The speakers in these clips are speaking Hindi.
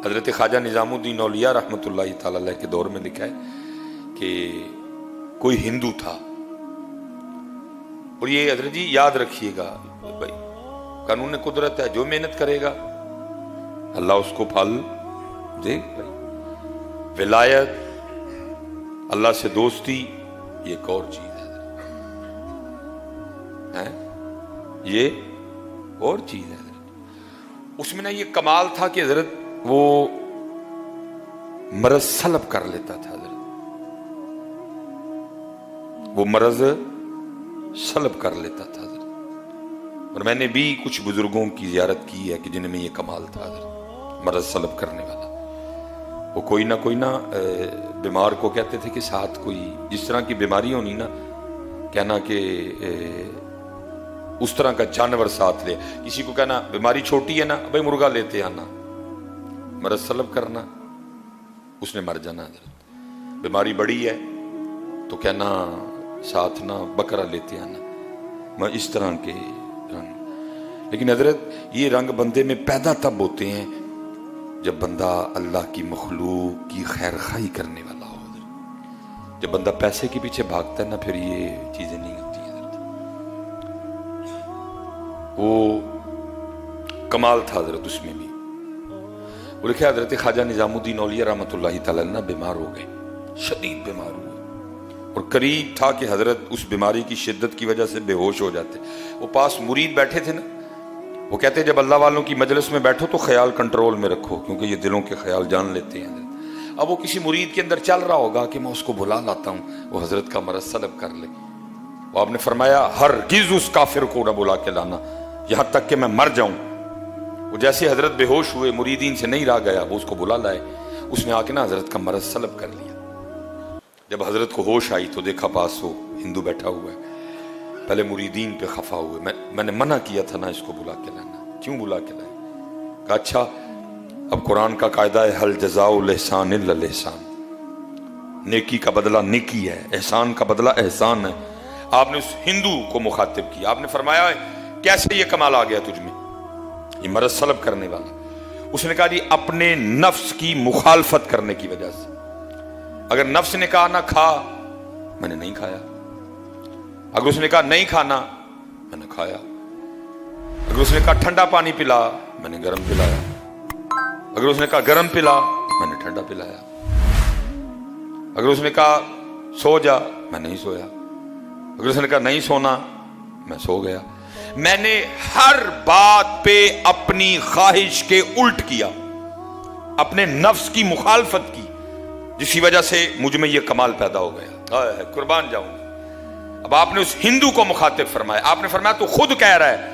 हजरत ख्वाजा निज़ामुद्दीन औलिया रहमतुल्लाहि तआला अलैह के दौर में लिखा है कि कोई हिंदू था, और ये हजरत जी याद रखिएगा भाई, कानून कुदरत है, जो मेहनत करेगा अल्लाह उसको फल दे। विलायत, अल्लाह से दोस्ती, ये एक और चीज है, ये और चीज है। उसमें ना ये कमाल था कि हजरत वो मरज सलब कर लेता था, हजरत वो मरज सलब कर लेता था हजरत। और मैंने भी कुछ बुजुर्गों की जियारत की है कि जिनमें ये कमाल था हजरत, मरज सलब करने वाला। वो कोई ना बीमार को कहते थे कि साथ कोई जिस तरह की बीमारी होनी ना, कहना कि उस तरह का जानवर साथ ले। किसी को कहना बीमारी छोटी है ना, भाई मुर्गा लेते आना, मरज सलब करना, उसने मर जाना। बीमारी बड़ी है तो कहना साथ ना बकरा लेते आना, मैं इस तरह के रंग। लेकिन हजरत ये रंग बंदे में पैदा तब होते हैं जब बंदा अल्लाह की मखलूक की खैर खाई करने वाला हो। जब बंदा पैसे के पीछे भागता है ना, फिर ये चीजें नहीं होती हैं। वो कमाल था हजरत उसमें भी। वो लिखा हजरत ख्वाजा निज़ामुद्दीन औलिया रहमतुल्लाहि तआला ना बीमार हो गए, शदीद बीमार हुए, और करीब था कि हजरत उस बीमारी की शिद्दत की वजह से बेहोश हो जाते। वो पास मुरीद बैठे थे ना, वो कहते जब अल्लाह वालों की मजलिस में बैठो तो ख्याल कंट्रोल में रखो, क्योंकि ये दिलों के ख्याल जान लेते हैं। अब वो किसी मुरीद के अंदर चल रहा होगा कि मैं उसको बुला लाता हूँ, वो हजरत का मरज सलब कर ले। वो आपने फरमाया हरगिज़ उस काफिर को न बुला के लाना, यहां तक कि मैं मर जाऊं। वो जैसे हजरत बेहोश हुए, मुरीदीन से नहीं रहा गया, वो उसको बुला लाए। उसने आके ना हजरत का मरज सलब कर लिया। जब हजरत को होश आई तो देखा पास वो हिंदू बैठा हुआ है। पहले मुरीदीन पे खफा हुए, मैंने मना किया था ना इसको बुला के लाना, क्यों बुला के लाए? कहा अच्छा अब कुरान का कायदा है हल जज़ाउल एहसान इल्लल एहसान, नेकी का बदला नेकी है, एहसान का बदला एहसान है। आपने उस हिंदू को मुखातिब किया, आपने फरमाया कैसे ये कमाल आ गया तुझमें, ये मरज सलब करने वाला। उसने कहा जी अपने नफ्स की मुखालफत करने की वजह से। अगर नफ्स ने कहा ना खा, मैंने नहीं खाया। अगर उसने कहा नहीं खाना, मैंने खाया। अगर उसने कहा ठंडा पानी पिला, मैंने गर्म पिलाया। अगर उसने कहा गर्म पिला, मैंने ठंडा पिलाया। अगर उसने कहा सो जा, मैं नहीं सोया। अगर उसने कहा नहीं सोना, मैं सो गया। मैंने हर बात पे अपनी ख्वाहिश के उल्ट किया, अपने नफ्स की मुखालफत की, जिसकी वजह से मुझ में यह कमाल पैदा हो गया। कुर्बान जाऊं। अब आपने उस हिंदू को मुखातिब फरमाया, आपने फरमाया तू खुद कह रहा है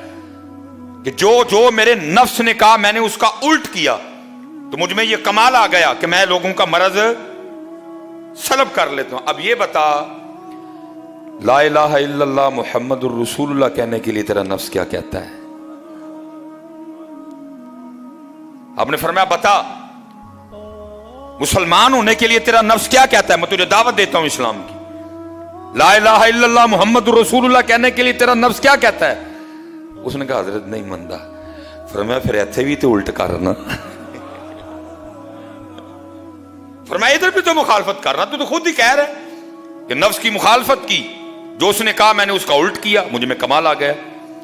कि जो मेरे नफ्स ने कहा मैंने उसका उल्ट किया, तो मुझ में यह कमाल आ गया कि मैं लोगों का मरज सलब कर लेता हूं। अब ये बता, ला इलाहा इल्लल्लाह मुहम्मदुर रसूलुल्लाह कहने के लिए तेरा नफ्स क्या कहता है? आपने फरमाया बता, मुसलमान होने के लिए तेरा नफ्स क्या कहता है? मैं तुझे दावत देता हूं इस्लाम की। ला इलाहा इल्लल्लाह मुहम्मदुर रसूलुल्लाह कहने के लिए तेरा नफ्स क्या कहता है? उसने कहा हजरत नहीं मनदा। फरमाया फिर ऐसे भी तो उल्ट करना। फरमाया इधर भी तो मुखालफत करना, तू तो खुद ही कह रहा है कि नफ्स की मुखालफत की, जो उसने कहा मैंने उसका उल्ट किया, मुझे में कमाल आ गया।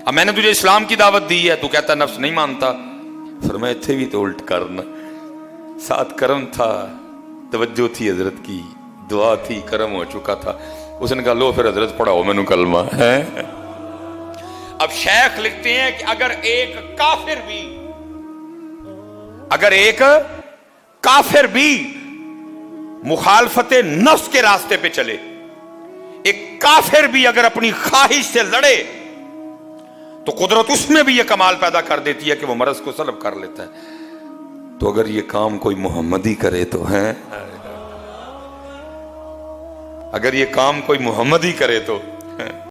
अब मैंने तुझे इस्लाम की दावत दी है, तू कहता नफ्स नहीं मानता। फरमाया इथे भी तो उल्ट करना। साथ करम था, तवज्जो थी हजरत की, दुआ थी, करम हो चुका था। उसने कहा लो फिर हजरत पढ़ाओ मैनू कलमा है। अब शेख लिखते हैं कि अगर एक काफिर भी मुखालफते नफ्स के रास्ते पे चले, एक काफिर भी अगर अपनी ख्वाहिश से लड़े, तो कुदरत उसमें भी यह कमाल पैदा कर देती है कि वो मरज को सलब कर लेता है। तो अगर ये काम कोई मोहम्मदी करे तो है, अगर ये काम कोई मोहम्मदी करे तो है।